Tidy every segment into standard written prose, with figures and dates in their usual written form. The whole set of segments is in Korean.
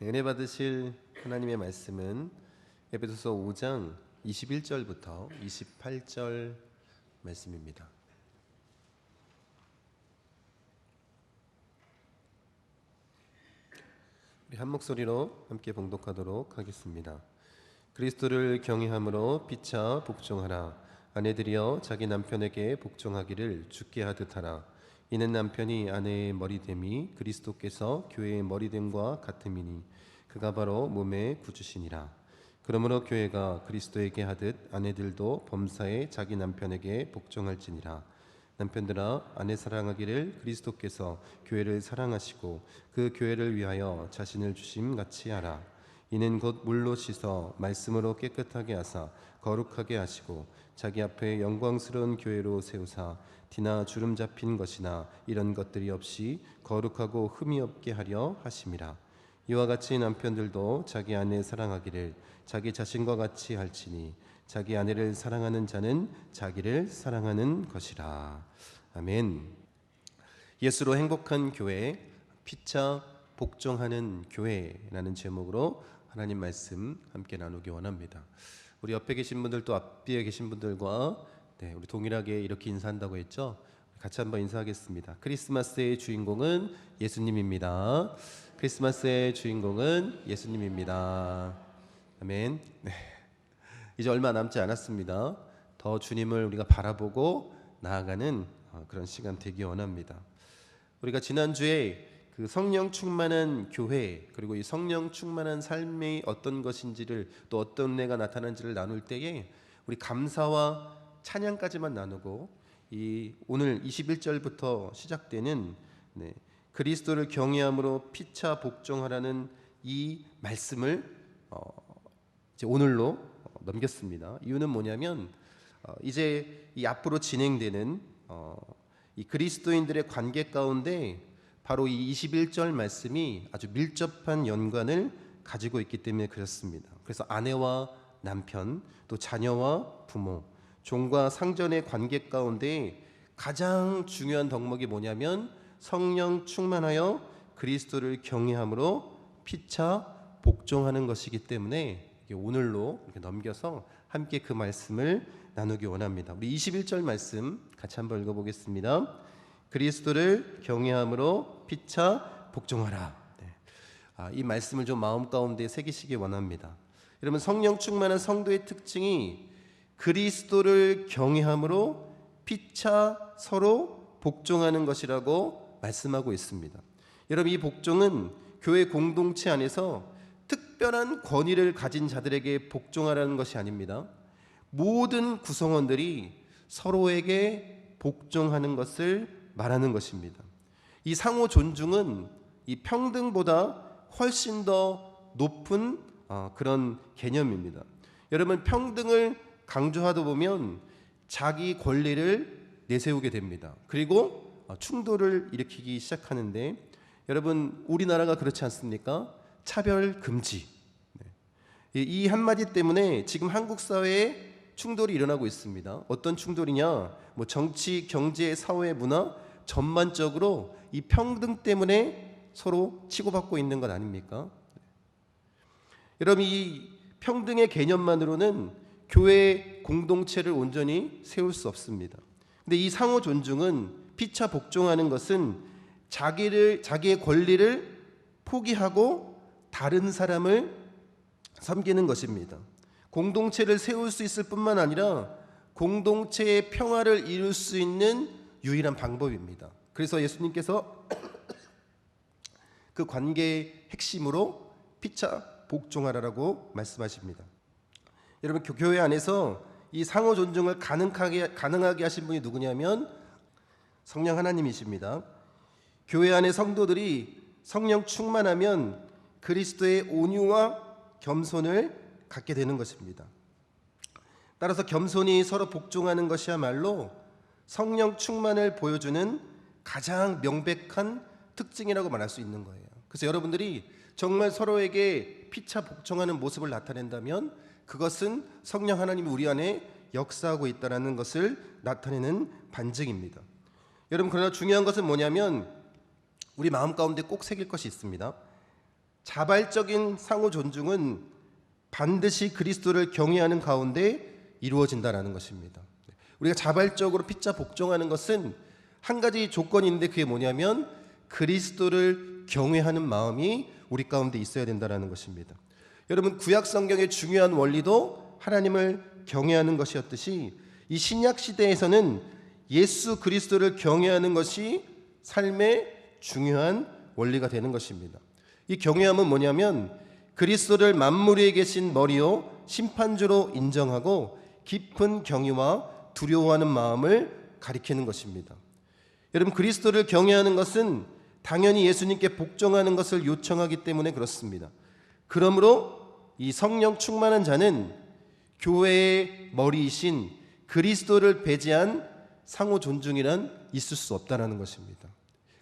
은혜 받으실 하나님의 말씀은 에베소서 5장 21절부터 28절 말씀입니다. 우리 한 목소리로 함께 봉독하도록 하겠습니다. 그리스도를 경외함으로 피차 복종하라. 아내들이여 자기 남편에게 복종하기를 주께 하듯 하라. 이는 남편이 아내의 머리됨이 그리스도께서 교회의 머리됨과 같음이니 그가 바로 몸의 구주시니라. 그러므로 교회가 그리스도에게 하듯 아내들도 범사에 자기 남편에게 복종할지니라. 남편들아 아내 사랑하기를 그리스도께서 교회를 사랑하시고 그 교회를 위하여 자신을 주심같이 하라. 이는 곧 물로 씻어 말씀으로 깨끗하게 하사 거룩하게 하시고 자기 앞에 영광스러운 교회로 세우사 티나 주름 잡힌 것이나 이런 것들이 없이 거룩하고 흠이 없게 하려 하심이라. 이와 같이 남편들도 자기 아내 사랑하기를 자기 자신과 같이 할지니 자기 아내를 사랑하는 자는 자기를 사랑하는 것이라. 아멘. 예수로 행복한 교회, 피차 복종하는 교회라는 제목으로 하나님 말씀 함께 나누기 원합니다. 우리 옆에 계신 분들 또 앞뒤에 계신 분들과 우리 동일하게 이렇게 인사한다고 했죠? 같이 한번 인사하겠습니다. 크리스마스의 주인공은 예수님입니다. 크리스마스의 주인공은 예수님입니다. 아멘. 이제 얼마 남지 않았습니다. 더 주님을 우리가 바라보고 나아가는 그런 시간 되기 원합니다. 우리가 지난주에 그 성령 충만한 교회, 그리고 이 성령 충만한 삶이 어떤 것인지를, 또 어떤 은혜가 나타나는지를 나눌 때에 우리 감사와 찬양까지만 나누고, 이 오늘 21절부터 시작되는 그리스도를 경외함으로 피차 복종하라는 이 말씀을 이제 오늘로 넘겼습니다. 이유는 뭐냐면 이제 이 앞으로 진행되는 이 그리스도인들의 관계 가운데 바로 이 21절 말씀이 아주 밀접한 연관을 가지고 있기 때문에 그렇습니다. 그래서 아내와 남편, 또 자녀와 부모, 종과 상전의 관계 가운데 가장 중요한 덕목이 뭐냐면 성령 충만하여 그리스도를 경외함으로 피차 복종하는 것이기 때문에 오늘로 이렇게 넘겨서 함께 그 말씀을 나누기 원합니다. 우리 21절 말씀 같이 한번 읽어보겠습니다. 그리스도를 경외함으로 피차 복종하라. 이 말씀을 좀 마음 가운데 새기시기 원합니다. 여러분, 성령 충만한 성도의 특징이 그리스도를 경외함으로 피차 서로 복종하는 것이라고 말씀하고 있습니다. 여러분, 이 복종은 교회 공동체 안에서 특별한 권위를 가진 자들에게 복종하라는 것이 아닙니다. 모든 구성원들이 서로에게 복종하는 것을 말하는 것입니다. 이 상호 존중은 이 평등보다 훨씬 더 높은 그런 개념입니다. 여러분, 평등을 강조하다 보면 자기 권리를 내세우게 됩니다. 그리고 충돌을 일으키기 시작하는데, 여러분, 우리나라가 그렇지 않습니까? 차별 금지. 이 한마디 때문에 지금 한국 사회에 충돌이 일어나고 있습니다. 어떤 충돌이냐? 정치, 경제, 사회, 문화 전반적으로 이 평등 때문에 서로 치고받고 있는 것 아닙니까? 여러분, 이 평등의 개념만으로는 교회 공동체를 온전히 세울 수 없습니다. 근데 이 상호 존중은, 피차 복종하는 것은 자기의 권리를 포기하고 다른 사람을 섬기는 것입니다. 공동체를 세울 수 있을 뿐만 아니라 공동체의 평화를 이룰 수 있는 유일한 방법입니다. 그래서 예수님께서 그 관계의 핵심으로 피차 복종하라고 말씀하십니다. 여러분, 교회 안에서 이 상호 존중을 가능하게 하신 분이 누구냐면 성령 하나님이십니다. 교회 안의 성도들이 성령 충만하면 그리스도의 온유와 겸손을 갖게 되는 것입니다. 따라서 겸손히 서로 복종하는 것이야말로 성령 충만을 보여주는 가장 명백한 특징이라고 말할 수 있는 거예요. 그래서 여러분들이 정말 서로에게 피차 복종하는 모습을 나타낸다면 그것은 성령 하나님이 우리 안에 역사하고 있다는 것을 나타내는 반증입니다. 여러분, 그러나 중요한 것은 뭐냐면 우리 마음 가운데 꼭 새길 것이 있습니다. 자발적인 상호 존중은 반드시 그리스도를 경외하는 가운데 이루어진다라는 것입니다. 우리가 자발적으로 피차 복종하는 것은 한 가지 조건이 있는데 그게 뭐냐면 그리스도를 경외하는 마음이 우리 가운데 있어야 된다라는 것입니다. 여러분, 구약 성경의 중요한 원리도 하나님을 경외하는 것이었듯이 이 신약 시대에서는 예수 그리스도를 경외하는 것이 삶의 중요한 원리가 되는 것입니다. 이 경외함은 뭐냐면 그리스도를 만물 위에 계신 머리요 심판주로 인정하고 깊은 경외와 두려워하는 마음을 가리키는 것입니다. 여러분, 그리스도를 경외하는 것은 당연히 예수님께 복종하는 것을 요청하기 때문에 그렇습니다. 그러므로 이 성령 충만한 자는 교회의 머리이신 그리스도를 배제한 상호 존중이란 있을 수 없다는 것입니다.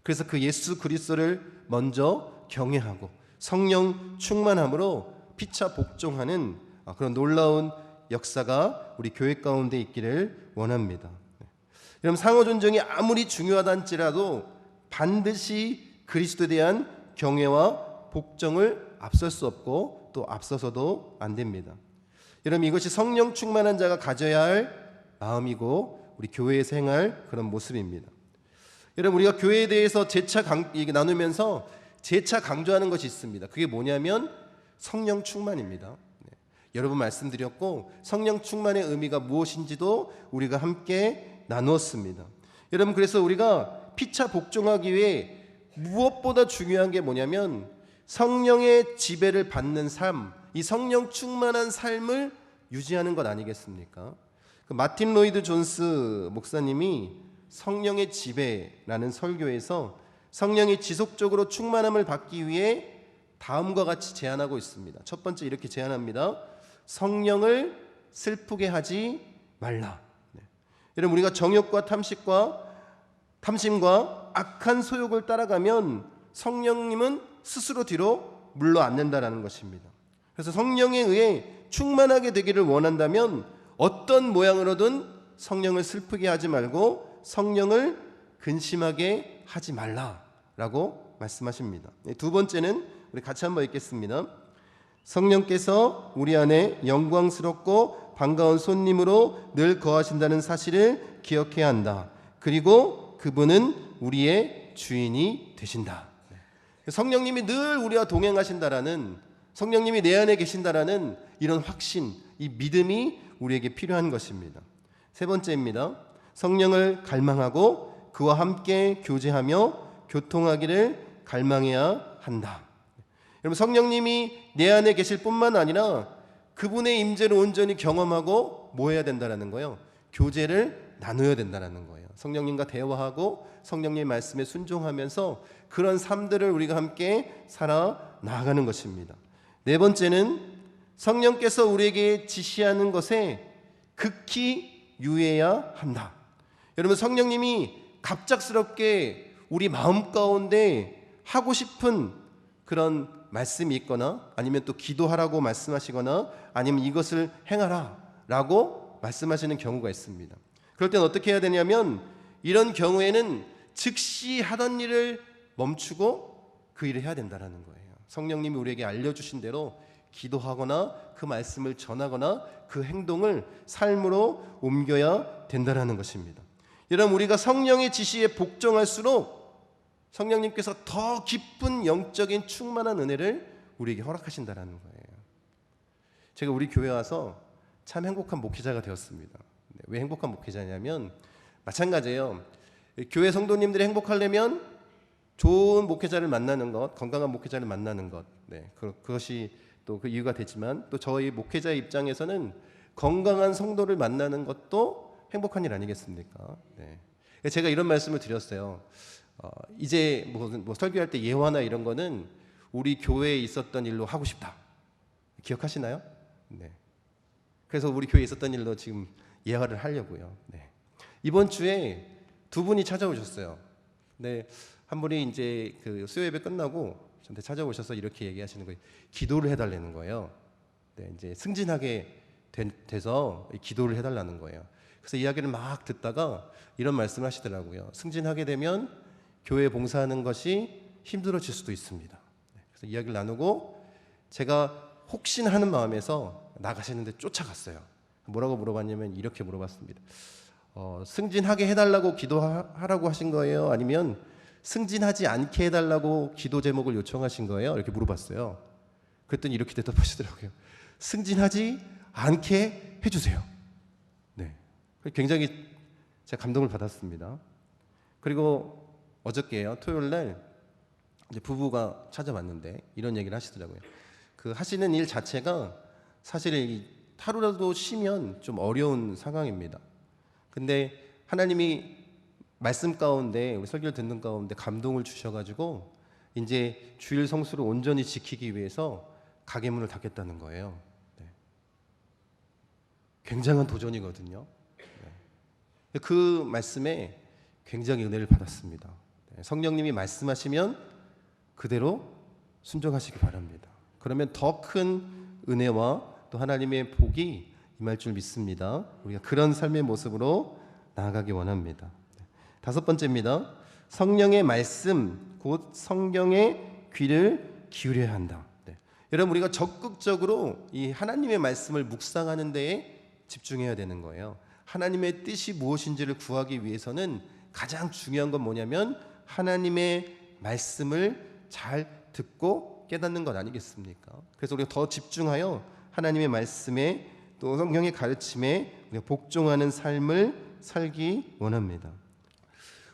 그래서 그 예수 그리스도를 먼저 경외하고 성령 충만함으로 피차 복종하는 그런 놀라운 역사가 우리 교회 가운데 있기를 원합니다. 여러분, 상호 존중이 아무리 중요하다 할지라도 반드시 그리스도에 대한 경외와 복종을 앞설 수 없고 또 앞서서도 안 됩니다. 여러분, 이것이 성령 충만한 자가 가져야 할 마음이고 우리 교회에서 행할 그런 모습입니다. 여러분, 우리가 교회에 대해서 재차 나누면서 재차 강조하는 것이 있습니다. 그게 뭐냐면 성령 충만입니다. 여러 번 말씀드렸고 성령 충만의 의미가 무엇인지도 우리가 함께 나누었습니다. 여러분, 그래서 우리가 피차 복종하기 위해 무엇보다 중요한 게 뭐냐면 성령의 지배를 받는 삶, 이 성령 충만한 삶을 유지하는 것 아니겠습니까? 마틴 로이드 존스 목사님이 성령의 지배라는 설교에서 성령이 지속적으로 충만함을 받기 위해 다음과 같이 제안하고 있습니다. 첫 번째, 이렇게 제안합니다. 성령을 슬프게 하지 말라. 여러분, 우리가 정욕과 탐심과 악한 소욕을 따라가면 성령님은 스스로 뒤로 물러앉는다라는 것입니다. 그래서 성령에 의해 충만하게 되기를 원한다면 어떤 모양으로든 성령을 슬프게 하지 말고 성령을 근심하게 하지 말라라고 말씀하십니다. 두 번째는 우리 같이 한번 읽겠습니다. 성령께서 우리 안에 영광스럽고 반가운 손님으로 늘 거하신다는 사실을 기억해야 한다. 그리고 그분은 우리의 주인이 되신다. 성령님이 늘 우리와 동행하신다라는, 성령님이 내 안에 계신다라는 이런 확신, 이 믿음이 우리에게 필요한 것입니다. 세 번째입니다. 성령을 갈망하고 그와 함께 교제하며 교통하기를 갈망해야 한다. 여러분, 성령님이 내 안에 계실 뿐만 아니라 그분의 임재를 온전히 경험하고 뭐 해야 된다는 거예요? 교제를 나누어야 된다는 거예요. 성령님과 대화하고 성령님의 말씀에 순종하면서 그런 삶들을 우리가 함께 살아 나아가는 것입니다. 네 번째는 성령께서 우리에게 지시하는 것에 극히 유의해야 한다. 여러분, 성령님이 갑작스럽게 우리 마음 가운데 하고 싶은 그런 말씀이 있거나 아니면 또 기도하라고 말씀하시거나 아니면 이것을 행하라 라고 말씀하시는 경우가 있습니다. 그럴 땐 어떻게 해야 되냐면 이런 경우에는 즉시 하던 일을 멈추고 그 일을 해야 된다는 거예요. 성령님이 우리에게 알려주신 대로 기도하거나 그 말씀을 전하거나 그 행동을 삶으로 옮겨야 된다는 것입니다. 여러분, 우리가 성령의 지시에 복종할수록 성령님께서 더 깊은 영적인 충만한 은혜를 우리에게 허락하신다는 거예요. 제가 우리 교회 와서 참 행복한 목회자가 되었습니다. 왜 행복한 목회자냐면 마찬가지예요. 교회 성도님들이 행복하려면 좋은 목회자를 만나는 것, 건강한 목회자를 만나는 것, 그것이 또 그 이유가 되지만 또 저희 목회자의 입장에서는 건강한 성도를 만나는 것도 행복한 일 아니겠습니까? 제가 이런 말씀을 드렸어요. 이제 뭐 설교할 때 예화나 이런 거는 우리 교회에 있었던 일로 하고 싶다. 기억하시나요? 그래서 우리 교회에 있었던 일로 지금 예화를 하려고요. 이번 주에 두 분이 찾아오셨어요. 한 분이 이제 그 수요 예배 끝나고 저한테 찾아오셔서 이렇게 얘기하시는 거예요. 기도를 해달라는 거예요. 이제 승진하게 돼서 기도를 해달라는 거예요. 그래서 이야기를 막 듣다가 이런 말씀을 하시더라고요. 승진하게 되면 교회 봉사하는 것이 힘들어질 수도 있습니다. 그래서 이야기를 나누고 제가 혹시나 하는 마음에서 나가시는데 쫓아갔어요. 뭐라고 물어봤냐면 이렇게 물어봤습니다. 승진하게 해달라고 기도하라고 하신 거예요? 아니면 승진하지 않게 해달라고 기도 제목을 요청하신 거예요? 이렇게 물어봤어요. 그랬더니 이렇게 대답하시더라고요. 승진하지 않게 해주세요. 네, 굉장히 제가 감동을 받았습니다. 그리고 어저께요, 토요일날 이제 부부가 찾아왔는데 이런 얘기를 하시더라고요. 그 하시는 일 자체가 사실 하루라도 쉬면 좀 어려운 상황입니다. 근데 하나님이 말씀 가운데 우리 설교를 듣는 가운데 감동을 주셔가지고 이제 주일 성수를 온전히 지키기 위해서 가게 문을 닫겠다는 거예요. 네. 굉장한 도전이거든요. 네. 그 말씀에 굉장히 은혜를 받았습니다. 네. 성령님이 말씀하시면 그대로 순종하시기 바랍니다. 그러면 더 큰 은혜와 또 하나님의 복이 임할 줄 믿습니다. 우리가 그런 삶의 모습으로 나아가기 원합니다. 다섯 번째입니다. 성령의 말씀, 곧 성경의 귀를 기울여야 한다. 네. 여러분, 우리가 적극적으로 이 하나님의 말씀을 묵상하는 데에 집중해야 되는 거예요. 하나님의 뜻이 무엇인지를 구하기 위해서는 가장 중요한 건 뭐냐면 하나님의 말씀을 잘 듣고 깨닫는 것 아니겠습니까? 그래서 우리가 더 집중하여 하나님의 말씀에 또 성경의 가르침에 우리가 복종하는 삶을 살기 원합니다.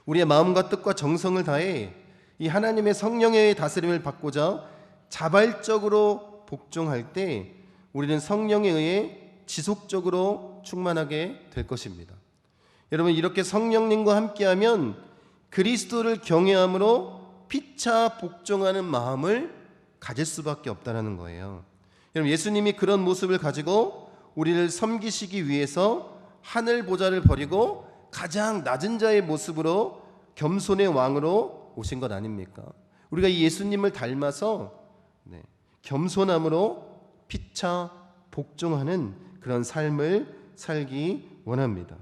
우리의 마음과 뜻과 정성을 다해 이 하나님의 성령의 다스림을 받고자 자발적으로 복종할 때 우리는 성령에 의해 지속적으로 충만하게 될 것입니다. 여러분, 이렇게 성령님과 함께하면 그리스도를 경외함으로 피차 복종하는 마음을 가질 수밖에 없다는 거예요. 여러분, 예수님이 그런 모습을 가지고 우리를 섬기시기 위해서 하늘 보좌를 버리고 가장 낮은 자의 모습으로 겸손의 왕으로 오신 것 아닙니까? 우리가 이 예수님을 닮아서 겸손함으로 피차 복종하는 그런 삶을 살기 원합니다.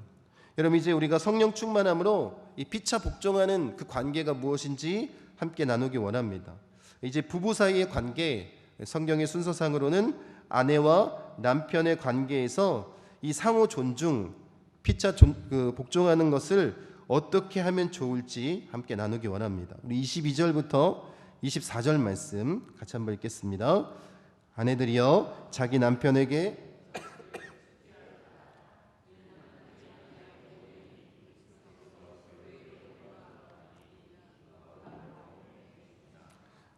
여러분, 이제 우리가 성령 충만함으로 이 피차 복종하는 그 관계가 무엇인지 함께 나누기 원합니다. 이제 부부 사이의 관계, 성경의 순서상으로는 아내와 남편의 관계에서 이 상호 존중, 피차 복종하는 것을 어떻게 하면 좋을지 함께 나누기 원합니다. 우리 22절부터 24절 말씀 같이 한번 읽겠습니다. 아내들이여 자기 남편에게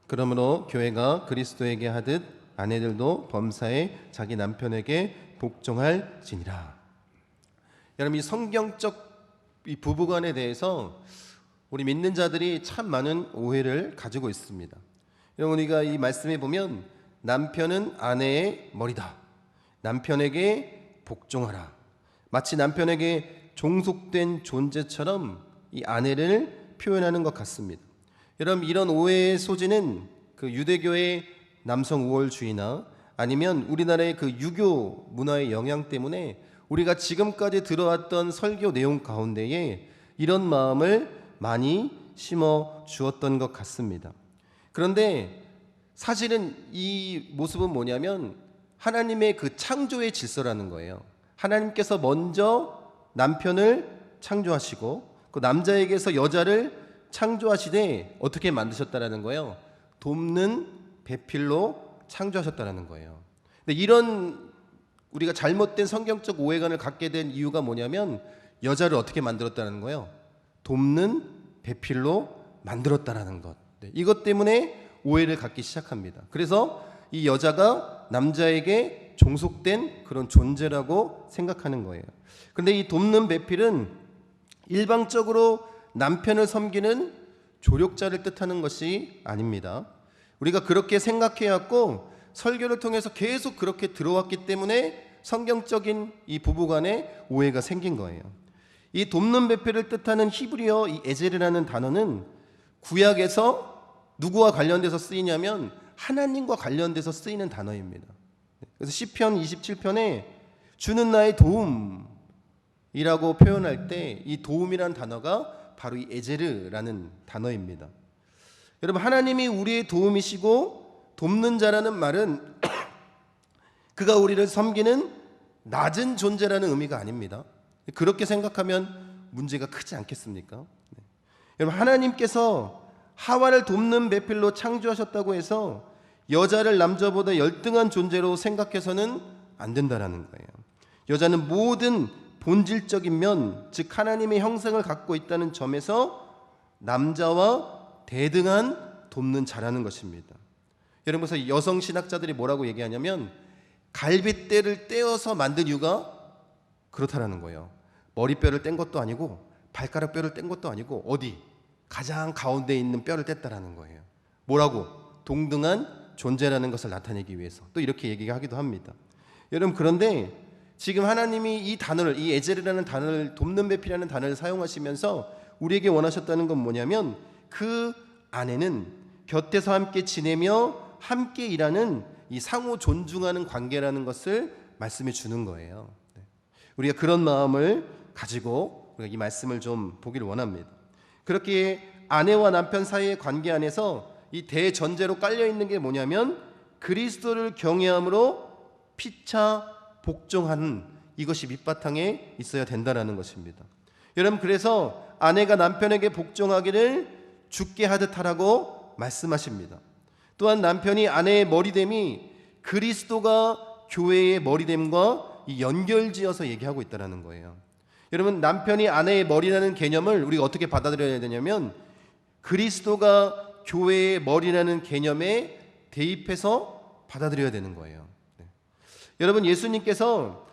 그러므로 교회가 그리스도에게 하듯 아내들도 범사에 자기 남편에게 복종할지니라. 여러분, 이 성경적 이 부부간에 대해서 우리 믿는 자들이 참 많은 오해를 가지고 있습니다. 여러분, 우리가 이 말씀에 보면 남편은 아내의 머리다, 남편에게 복종하라, 마치 남편에게 종속된 존재처럼 이 아내를 표현하는 것 같습니다. 여러분, 이런 오해의 소지는 그 유대교의 남성 우월주의나 아니면 우리나라의 그 유교 문화의 영향 때문에 우리가 지금까지 들어왔던 설교 내용 가운데에 이런 마음을 많이 심어 주었던 것 같습니다. 그런데 사실은 이 모습은 뭐냐면 하나님의 그 창조의 질서라는 거예요. 하나님께서 먼저 남편을 창조하시고 그 남자에게서 여자를 창조하시되 어떻게 만드셨다라는 거예요? 돕는 배필로 창조하셨다라는 거예요. 근데 이런 우리가 잘못된 성경적 오해관을 갖게 된 이유가 뭐냐면 여자를 어떻게 만들었다는 거예요? 돕는 배필로 만들었다라는 것. 이것 때문에 오해를 갖기 시작합니다. 그래서 이 여자가 남자에게 종속된 그런 존재라고 생각하는 거예요. 그런데 이 돕는 배필은 일방적으로 남편을 섬기는 조력자를 뜻하는 것이 아닙니다. 우리가 그렇게 생각해왔고 설교를 통해서 계속 그렇게 들어왔기 때문에 성경적인 이 부부간의 오해가 생긴 거예요. 이 돕는 배필을 뜻하는 히브리어 이 에젤이라는 단어는 구약에서 누구와 관련돼서 쓰이냐면 하나님과 관련돼서 쓰이는 단어입니다. 그래서 시편 27편에 주는 나의 도움이라고 표현할 때 이 도움이라는 단어가 바로 이 에제르라는 단어입니다. 여러분, 하나님이 우리의 도움이시고 돕는 자라는 말은 그가 우리를 섬기는 낮은 존재라는 의미가 아닙니다. 그렇게 생각하면 문제가 크지 않겠습니까? 여러분, 하나님께서 하와를 돕는 배필로 창조하셨다고 해서 여자를 남자보다 열등한 존재로 생각해서는 안 된다라는 거예요. 여자는 모든 본질적인 면, 즉 하나님의 형상을 갖고 있다는 점에서 남자와 대등한 돕는 자라는 것입니다. 여러분, 그래서 여성 신학자들이 뭐라고 얘기하냐면 갈빗대를 떼어서 만든 이유가 그렇다라는 거예요. 머리뼈를 뗀 것도 아니고 발가락 뼈를 뗀 것도 아니고 어디? 가장 가운데 있는 뼈를 뗐다라는 거예요. 뭐라고? 동등한 존재라는 것을 나타내기 위해서. 또 이렇게 얘기하기도 합니다. 여러분, 그런데 지금 하나님이 이 단어를, 이 에젤이라는 단어를, 돕는 배필이라는 단어를 사용하시면서 우리에게 원하셨다는 건 뭐냐면 그 안에는 곁에서 함께 지내며 함께 일하는 이 상호 존중하는 관계라는 것을 말씀해 주는 거예요. 우리가 그런 마음을 가지고 우리가 이 말씀을 좀 보기를 원합니다. 그렇게 아내와 남편 사이의 관계 안에서 이 대전제로 깔려 있는 게 뭐냐면 그리스도를 경외함으로 피차 복종하는 이것이 밑바탕에 있어야 된다는 것입니다. 여러분, 그래서 아내가 남편에게 복종하기를 주께 하듯 하라고 말씀하십니다. 또한 남편이 아내의 머리됨이 그리스도가 교회의 머리됨과 연결지어서 얘기하고 있다는 거예요. 여러분, 남편이 아내의 머리라는 개념을 우리가 어떻게 받아들여야 되냐면 그리스도가 교회의 머리라는 개념에 대입해서 받아들여야 되는 거예요. 여러분, 예수님께서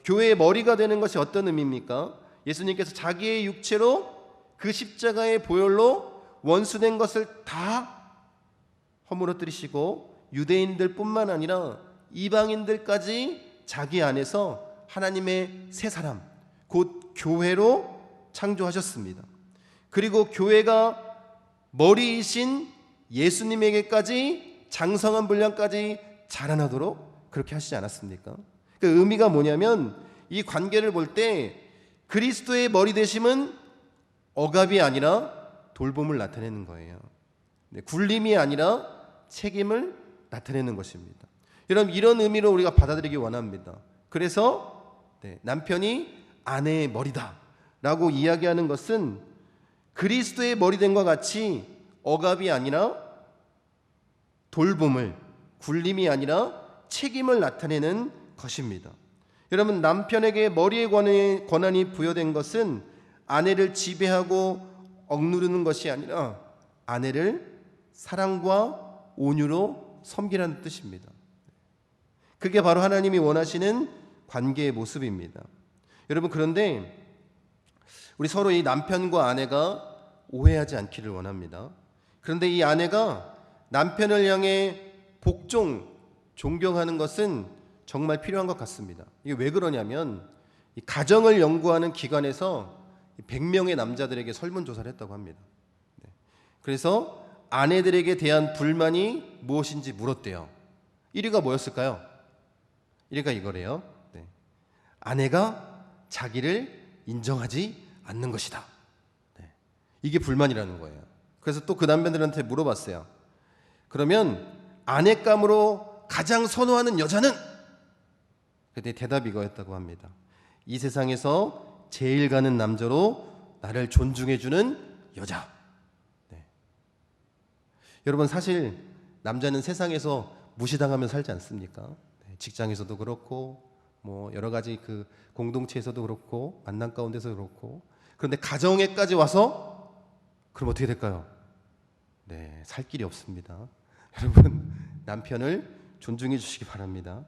교회의 머리가 되는 것이 어떤 의미입니까? 예수님께서 자기의 육체로 그 십자가의 보혈로 원수된 것을 다 허물어뜨리시고 유대인들 뿐만 아니라 이방인들까지 자기 안에서 하나님의 새 사람, 곧 교회로 창조하셨습니다. 그리고 교회가 머리이신 예수님에게까지 장성한 분량까지 자라나도록 그렇게 하시지 않았습니까? 그 의미가 뭐냐면 이 관계를 볼 때 그리스도의 머리 되심은 억압이 아니라 돌봄을 나타내는 거예요. 굴림이 아니라 책임을 나타내는 것입니다. 여러분, 이런 의미로 우리가 받아들이기 원합니다. 그래서 남편이 아내의 머리다 라고 이야기하는 것은 그리스도의 머리됨과 같이 억압이 아니라 돌봄을, 굴림이 아니라 책임을 나타내는 것입니다. 여러분, 남편에게 머리의 권한이 부여된 것은 아내를 지배하고 억누르는 것이 아니라 아내를 사랑과 온유로 섬기라는 뜻입니다. 그게 바로 하나님이 원하시는 관계의 모습입니다. 여러분, 그런데 우리 서로 이 남편과 아내가 오해하지 않기를 원합니다. 그런데 이 아내가 남편을 향해 존경하는 것은 정말 필요한 것 같습니다. 이게 왜 그러냐면 이 가정을 연구하는 기관에서 100명의 남자들에게 설문조사를 했다고 합니다. 그래서 아내들에게 대한 불만이 무엇인지 물었대요. 1위가 뭐였을까요? 1위가 이거래요. 아내가 자기를 인정하지 않는 것이다. 이게 불만이라는 거예요. 그래서 또 그 남편들한테 물어봤어요. 그러면 아내감으로 가장 선호하는 여자는? 그때 대답이 이거였다고 합니다. 이 세상에서 제일 가는 남자로 나를 존중해주는 여자. 여러분, 사실 남자는 세상에서 무시당하면 살지 않습니까? 직장에서도 그렇고 뭐 여러 가지 그 공동체에서도 그렇고 만남 가운데서 그렇고. 그런데 가정에까지 와서 그럼 어떻게 될까요? 살 길이 없습니다. 여러분, 남편을 존중해 주시기 바랍니다.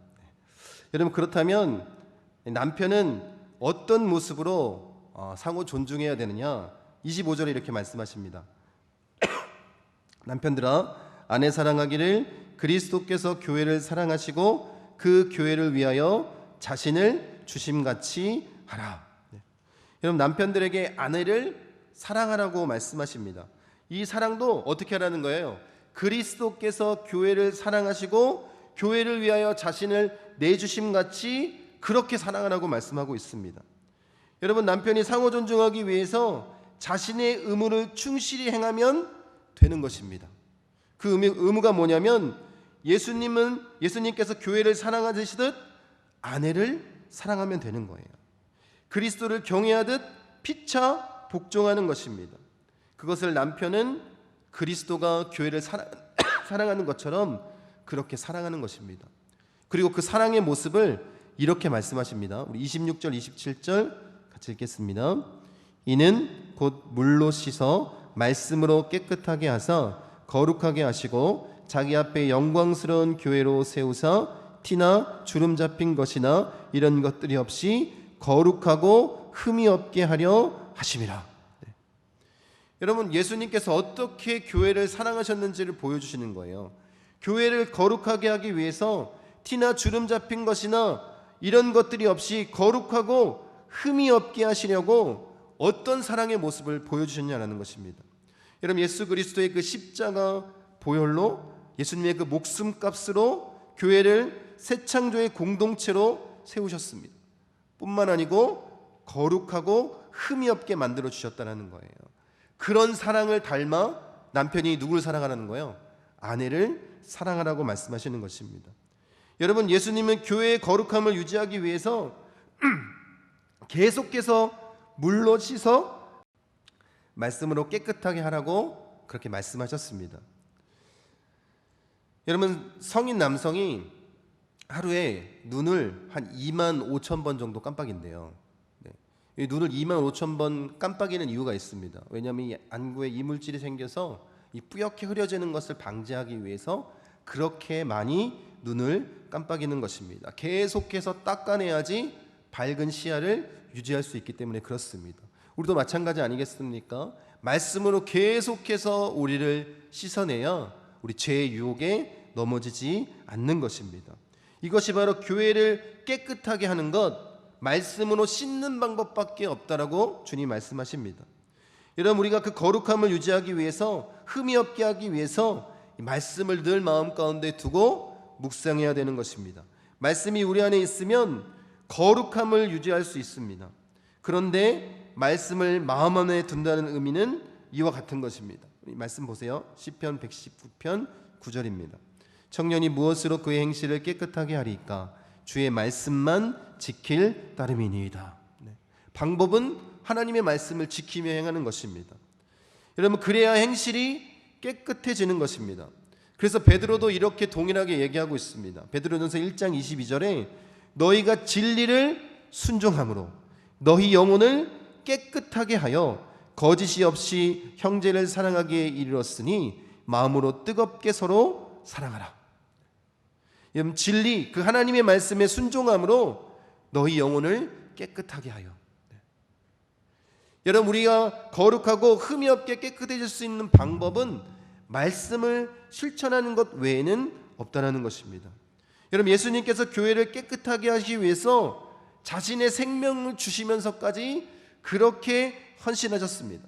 여러분, 그렇다면 남편은 어떤 모습으로 상호 존중해야 되느냐? 25절에 이렇게 말씀하십니다. 남편들아, 아내 사랑하기를 그리스도께서 교회를 사랑하시고 그 교회를 위하여 자신을 주심같이 하라. 여러분, 남편들에게 아내를 사랑하라고 말씀하십니다. 이 사랑도 어떻게 하라는 거예요? 그리스도께서 교회를 사랑하시고 교회를 위하여 자신을 내주심같이 그렇게 사랑하라고 말씀하고 있습니다. 여러분, 남편이 상호 존중하기 위해서 자신의 의무를 충실히 행하면 되는 것입니다. 그 의무가 뭐냐면 예수님께서 교회를 사랑하시듯 아내를 사랑하면 되는 거예요. 그리스도를 경외하듯 피차 복종하는 것입니다. 그것을 남편은 그리스도가 교회를 사랑하는 것처럼 그렇게 사랑하는 것입니다. 그리고 그 사랑의 모습을 이렇게 말씀하십니다. 우리 26절 27절 같이 읽겠습니다. 이는 곧 물로 씻어 말씀으로 깨끗하게 하사 거룩하게 하시고 자기 앞에 영광스러운 교회로 세우사 티나 주름 잡힌 것이나 이런 것들이 없이 거룩하고 흠이 없게 하려 하심이라. 네. 여러분, 예수님께서 어떻게 교회를 사랑하셨는지를 보여주시는 거예요. 교회를 거룩하게 하기 위해서 티나 주름 잡힌 것이나 이런 것들이 없이 거룩하고 흠이 없게 하시려고 어떤 사랑의 모습을 보여주셨냐라는 것입니다. 여러분, 예수 그리스도의 그 십자가 보혈로 예수님의 그 목숨값으로 교회를 새 창조의 공동체로 세우셨습니다. 뿐만 아니고 거룩하고 흠이 없게 만들어 주셨다는 거예요. 그런 사랑을 닮아 남편이 누구를 사랑하라는 거예요? 아내를 사랑하라고 말씀하시는 것입니다. 여러분, 예수님은 교회의 거룩함을 유지하기 위해서 계속해서 물로 씻어 말씀으로 깨끗하게 하라고 그렇게 말씀하셨습니다. 여러분, 성인 남성이 하루에 눈을 한 25,000번 정도 깜빡인대요. 네. 이 눈을 25,000번 깜빡이는 이유가 있습니다. 왜냐하면 이 안구에 이물질이 생겨서 이 뿌옇게 흐려지는 것을 방지하기 위해서 그렇게 많이 눈을 깜빡이는 것입니다. 계속해서 닦아내야지 밝은 시야를 유지할 수 있기 때문에 그렇습니다. 우리도 마찬가지 아니겠습니까? 말씀으로 계속해서 우리를 씻어내야 우리 죄의 유혹에 넘어지지 않는 것입니다. 이것이 바로 교회를 깨끗하게 하는 것, 말씀으로 씻는 방법밖에 없다라고 주님 말씀하십니다. 여러분, 우리가 그 거룩함을 유지하기 위해서, 흠이 없게 하기 위해서 말씀을 늘 마음 가운데 두고 묵상해야 되는 것입니다. 말씀이 우리 안에 있으면 거룩함을 유지할 수 있습니다. 그런데 말씀을 마음 안에 둔다는 의미는 이와 같은 것입니다. 말씀 보세요. 시편 119편 9절입니다. 청년이 무엇으로 그의 행실을 깨끗하게 하리까? 주의 말씀만 지킬 따름이니이다. 네. 방법은 하나님의 말씀을 지키며 행하는 것입니다. 여러분, 그래야 행실이 깨끗해지는 것입니다. 그래서 베드로도 이렇게 동일하게 얘기하고 있습니다. 베드로전서 1장 22절에 너희가 진리를 순종함으로 너희 영혼을 깨끗하게 하여 거짓이 없이 형제를 사랑하기에 이르렀으니 마음으로 뜨겁게 서로 사랑하라. 여러분, 진리, 그 하나님의 말씀에 순종함으로 너희 영혼을 깨끗하게 하여. 여러분, 우리가 거룩하고 흠이 없게 깨끗해질 수 있는 방법은 말씀을 실천하는 것 외에는 없다는 것입니다. 여러분, 예수님께서 교회를 깨끗하게 하시기 위해서 자신의 생명을 주시면서까지 그렇게 헌신하셨습니다.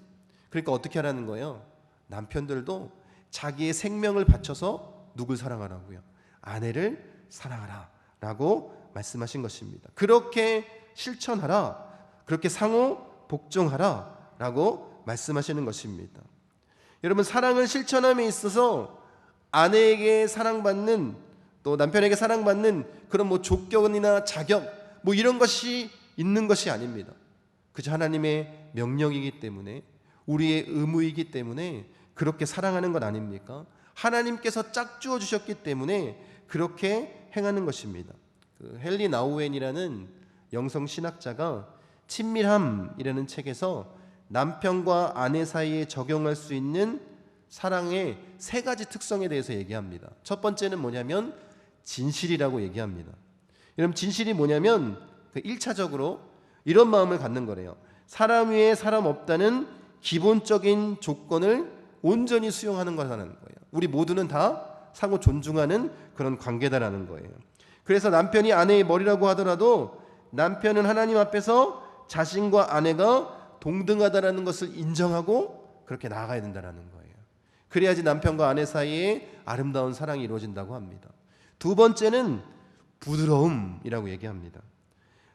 그러니까 어떻게 하라는 거예요? 남편들도 자기의 생명을 바쳐서 누굴 사랑하라고요? 아내를 사랑하라 라고 말씀하신 것입니다. 그렇게 실천하라, 그렇게 상호 복종하라 라고 말씀하시는 것입니다. 여러분, 사랑을 실천함에 있어서 아내에게 사랑받는, 또 남편에게 사랑받는 그런 조건이나 자격 이런 것이 있는 것이 아닙니다. 그저 하나님의 명령이기 때문에, 우리의 의무이기 때문에 그렇게 사랑하는 것 아닙니까? 하나님께서 짝주어 주셨기 때문에 그렇게 행하는 것입니다. 헨리 나우엔이라는 영성 신학자가 친밀함이라는 책에서 남편과 아내 사이에 적용할 수 있는 사랑의 3가지 특성에 대해서 얘기합니다. 첫 번째는 뭐냐면 진실이라고 얘기합니다. 여러분, 진실이 뭐냐면 1차적으로 이런 마음을 갖는 거래요. 사람 위에 사람 없다는 기본적인 조건을 온전히 수용하는 거라는 거예요. 우리 모두는 다 상호 존중하는 그런 관계다라는 거예요. 그래서 남편이 아내의 머리라고 하더라도 남편은 하나님 앞에서 자신과 아내가 동등하다라는 것을 인정하고 그렇게 나아가야 된다는 거예요. 그래야지 남편과 아내 사이에 아름다운 사랑이 이루어진다고 합니다. 두 번째는 부드러움이라고 얘기합니다.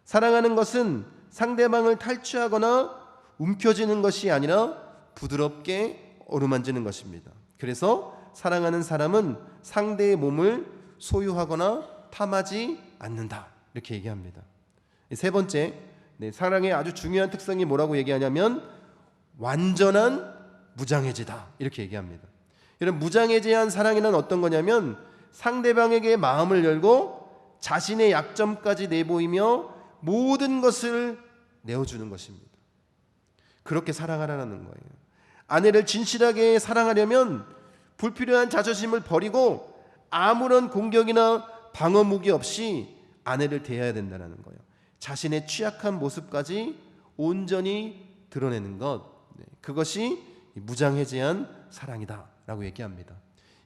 사랑하는 것은 상대방을 탈취하거나 움켜쥐는 것이 아니라 부드럽게 어루만지는 것입니다. 그래서 사랑하는 사람은 상대의 몸을 소유하거나 탐하지 않는다. 이렇게 얘기합니다. 세 번째, 사랑의 아주 중요한 특성이 뭐라고 얘기하냐면 완전한 무장해제다. 이렇게 얘기합니다. 이런 무장해제한 사랑이란 어떤 거냐면 상대방에게 마음을 열고 자신의 약점까지 내보이며 모든 것을 내어주는 것입니다. 그렇게 사랑하라는 거예요. 아내를 진실하게 사랑하려면 불필요한 자존심을 버리고 아무런 공격이나 방어 무기 없이 아내를 대해야 된다는 거예요. 자신의 취약한 모습까지 온전히 드러내는 것, 그것이 무장해제한 사랑이다라고 얘기합니다.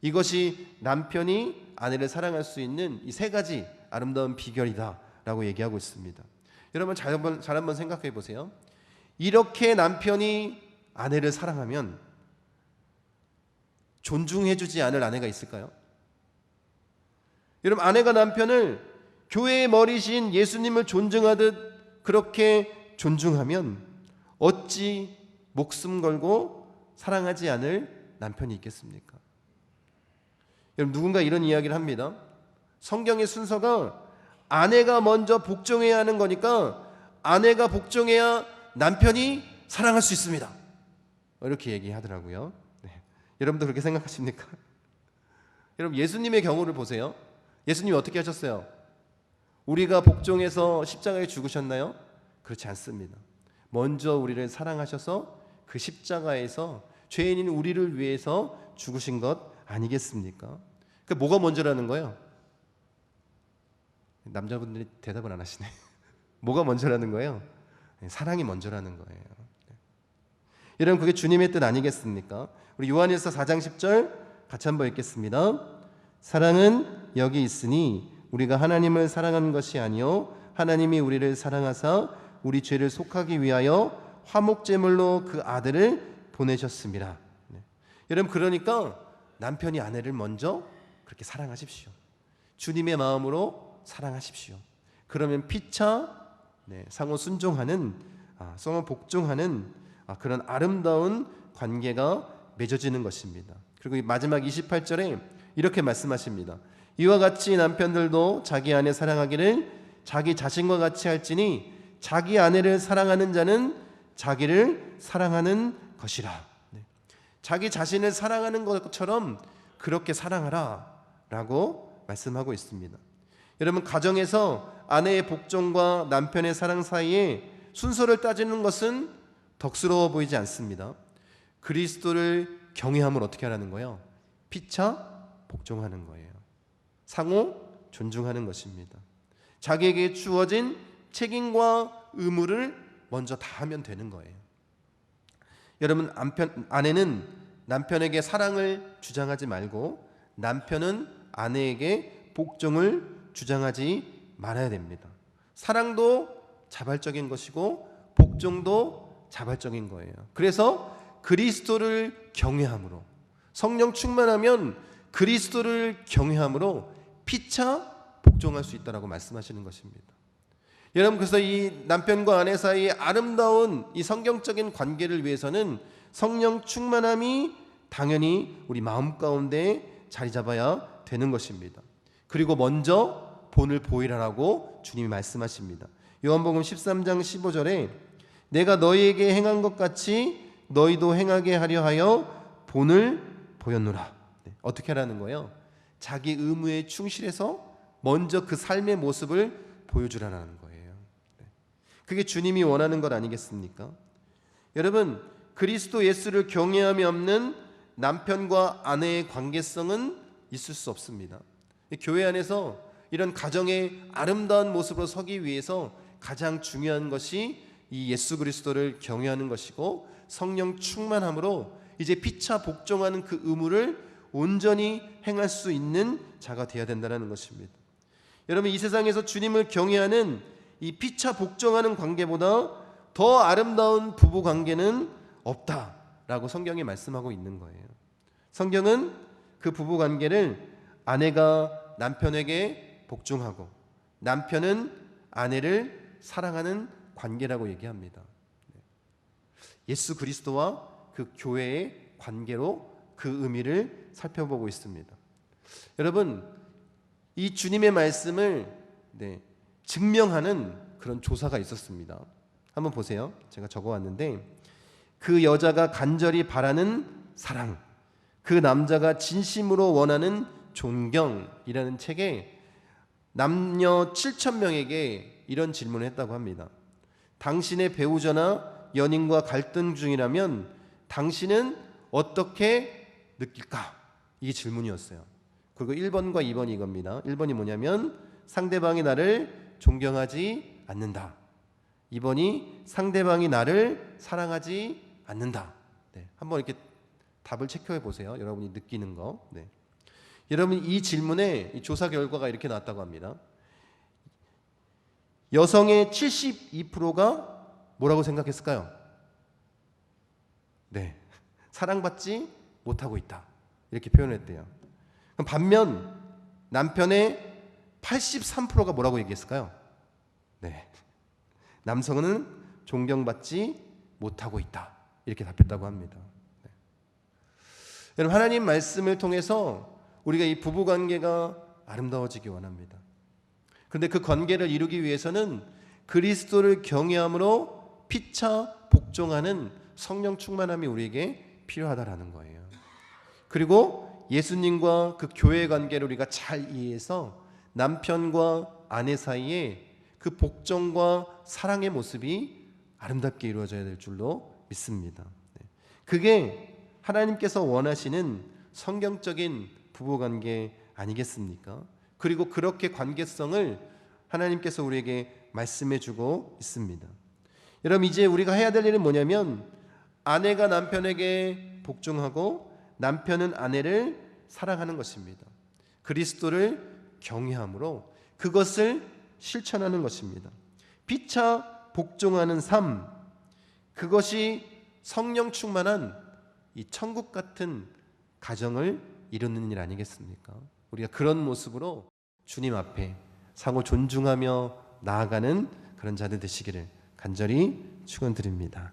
이것이 남편이 아내를 사랑할 수 있는 이 세 가지 아름다운 비결이다라고 얘기하고 있습니다. 여러분 잘 한번 생각해 보세요. 이렇게 남편이 아내를 사랑하면 존중해주지 않을 아내가 있을까요? 여러분, 아내가 남편을 교회의 머리신 예수님을 존중하듯 그렇게 존중하면 어찌 목숨 걸고 사랑하지 않을 남편이 있겠습니까? 여러분, 누군가 이런 이야기를 합니다. 성경의 순서가 아내가 먼저 복종해야 하는 거니까 아내가 복종해야 남편이 사랑할 수 있습니다. 이렇게 얘기하더라고요. 여러분도 그렇게 생각하십니까? 여러분, 예수님의 경우를 보세요. 예수님이 어떻게 하셨어요? 우리가 복종해서 십자가에 죽으셨나요? 그렇지 않습니다. 먼저 우리를 사랑하셔서 그 십자가에서 죄인인 우리를 위해서 죽으신 것 아니겠습니까? 그 뭐가 먼저라는 거예요? 남자분들이 대답을 안 하시네. 뭐가 먼저라는 거예요? 사랑이 먼저라는 거예요. 여러분, 그게 주님의 뜻 아니겠습니까? 우리 요한일서 4장 10절 같이 한번 읽겠습니다. 사랑은 여기 있으니 우리가 하나님을 사랑하는 것이 아니요 하나님이 우리를 사랑하사 우리 죄를 속하기 위하여 화목제물로 그 아들을 보내셨습니다. 여러분, 그러니까 남편이 아내를 먼저 그렇게 사랑하십시오. 주님의 마음으로 사랑하십시오. 그러면 피차 상호 순종하는, 상호 복종하는 그런 아름다운 관계가 맺어지는 것입니다. 그리고 마지막 28절에 이렇게 말씀하십니다. 이와 같이 남편들도 자기 아내 사랑하기를 자기 자신과 같이 할지니 자기 아내를 사랑하는 자는 자기를 사랑하는 것이라. 자기 자신을 사랑하는 것처럼 그렇게 사랑하라 라고 말씀하고 있습니다. 여러분, 가정에서 아내의 복종과 남편의 사랑 사이에 순서를 따지는 것은 덕스러워 보이지 않습니다. 그리스도를 경외함을 어떻게 하라는 거예요? 피차 복종하는 거예요. 상호 존중하는 것입니다. 자기에게 주어진 책임과 의무를 먼저 다하면 되는 거예요. 여러분, 아내는 남편에게 사랑을 주장하지 말고 남편은 아내에게 복종을 주장하지 말아야 됩니다. 사랑도 자발적인 것이고 복종도 자발적인 거예요. 그래서 그리스도를 경외함으로, 성령 충만하면 그리스도를 경외함으로 피차 복종할 수 있다라고 말씀하시는 것입니다. 여러분, 그래서 이 남편과 아내 사이의 아름다운 이 성경적인 관계를 위해서는 성령 충만함이 당연히 우리 마음 가운데 자리 잡아야 되는 것입니다. 그리고 먼저 본을 보이라라고 주님이 말씀하십니다. 요한복음 13장 15절에 내가 너희에게 행한 것 같이 너희도 행하게 하려 하여 본을 보였노라. 어떻게 하라는 거예요? 자기 의무에 충실해서 먼저 그 삶의 모습을 보여주라는 거예요. 그게 주님이 원하는 것 아니겠습니까? 여러분, 그리스도 예수를 경외함이 없는 남편과 아내의 관계성은 있을 수 없습니다. 교회 안에서 이런 가정의 아름다운 모습으로 서기 위해서 가장 중요한 것이 이 예수 그리스도를 경외하는 것이고 성령 충만함으로 이제 피차 복종하는 그 의무를 온전히 행할 수 있는 자가 되어야 된다는 것입니다. 여러분, 이 세상에서 주님을 경외하는 이 피차 복종하는 관계보다 더 아름다운 부부 관계는 없다라고 성경이 말씀하고 있는 거예요. 성경은 그 부부 관계를 아내가 남편에게 복종하고 남편은 아내를 사랑하는 관계라고 얘기합니다. 예수 그리스도와 그 교회의 관계로 그 의미를 살펴보고 있습니다. 여러분, 이 주님의 말씀을 증명하는 그런 조사가 있었습니다. 한번 보세요. 제가 적어왔는데, 그 여자가 간절히 바라는 사랑, 그 남자가 진심으로 원하는 존경이라는 책에 남녀 7,000명에게 이런 질문을 했다고 합니다. 당신의 배우자나 연인과 갈등 중이라면 당신은 어떻게 느낄까? 이게 질문이었어요. 그리고 1번과 2번이 이겁니다. 1번이 뭐냐면 상대방이 나를 존경하지 않는다. 2번이 상대방이 나를 사랑하지 않는다. 한번 이렇게 답을 체크해 보세요. 여러분이 느끼는 거. 여러분, 이 질문에 이 조사 결과가 이렇게 나왔다고 합니다. 여성의 72%가 뭐라고 생각했을까요? 사랑받지 못하고 있다. 이렇게 표현했대요. 그럼 반면 남편의 83%가 뭐라고 얘기했을까요? 남성은 존경받지 못하고 있다. 이렇게 답했다고 합니다. 여러분, 하나님 말씀을 통해서 우리가 이 부부관계가 아름다워지기 원합니다. 그런데 그 관계를 이루기 위해서는 그리스도를 경외함으로 피차 복종하는 성령 충만함이 우리에게 필요하다라는 거예요. 그리고 예수님과 그 교회 관계를 우리가 잘 이해해서 남편과 아내 사이에 그 복종과 사랑의 모습이 아름답게 이루어져야 될 줄로 믿습니다. 그게 하나님께서 원하시는 성경적인 부부관계 아니겠습니까? 그리고 그렇게 관계성을 하나님께서 우리에게 말씀해 주고 있습니다. 여러분, 이제 우리가 해야 될 일은 뭐냐면 아내가 남편에게 복종하고 남편은 아내를 사랑하는 것입니다. 그리스도를 경외함으로 그것을 실천하는 것입니다. 피차 복종하는 삶, 그것이 성령 충만한 이 천국 같은 가정을 이루는 일 아니겠습니까? 우리가 그런 모습으로 주님 앞에 상호 존중하며 나아가는 그런 자들 되시기를 간절히 축원드립니다.